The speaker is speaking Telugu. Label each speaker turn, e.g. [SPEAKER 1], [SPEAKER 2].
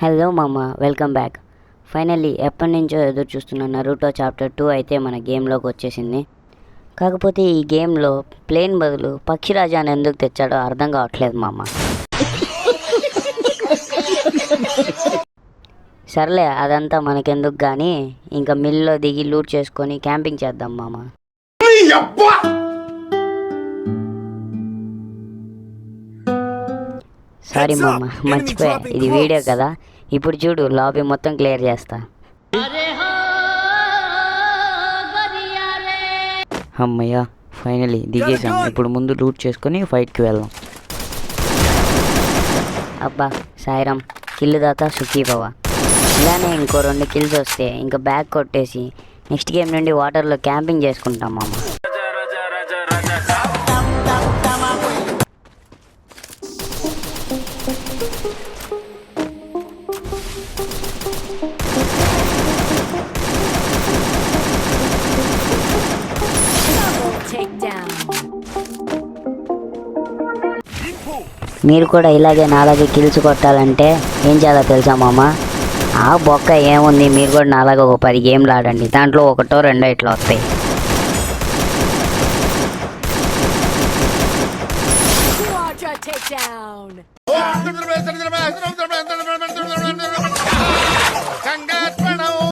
[SPEAKER 1] హలో మామ, వెల్కమ్ బ్యాక్. ఫైనల్లీ ఎప్పటి నుంచో ఎదురు చూస్తున్న నరూటో చాప్టర్ 2 అయితే మన గేమ్లోకి వచ్చేసింది. కాకపోతే ఈ గేమ్లో ప్లేన్ బదులు పక్షిరాజాని ఎందుకు తెచ్చాడో అర్థం కావట్లేదు మామ. సర్లే, అదంతా మనకెందుకు కానీ ఇంకా మిల్లో దిగి లూట్ చేసుకొని క్యాంపింగ్ చేద్దాం మామ. సారీ మామ, మర్చిపోయా, ఇది వీడియో కదా. ఇప్పుడు చూడు, లాబీ మొత్తం క్లియర్ చేస్తా. అమ్మయ్యా, ఫైనలీ దిగేసాం. ఇప్పుడు ముందు లూట్ చేసుకొని ఫైట్కి వెళ్దాం. అబ్బా సాయిరామ్, కిల్లు దాతా సుఖీ భవ. ఇలానే ఇంకో 2 కిల్స్ వస్తే ఇంకా బ్యాగ్ కొట్టేసి నెక్స్ట్ గేమ్ నుండి వాటర్లో క్యాంపింగ్ చేసుకుంటాం మామ. మీరు కూడా ఇలాగే నాలాగే కిల్స్ కొట్టాలంటే ఏం చేయాలో తెలుసా మామ? ఆ బొక్క ఏముంది, మీరు కూడా నాలాగా ఒక 10 గేమ్లు ఆడండి. దాంట్లో 1 2 ఇట్లా వస్తాయి.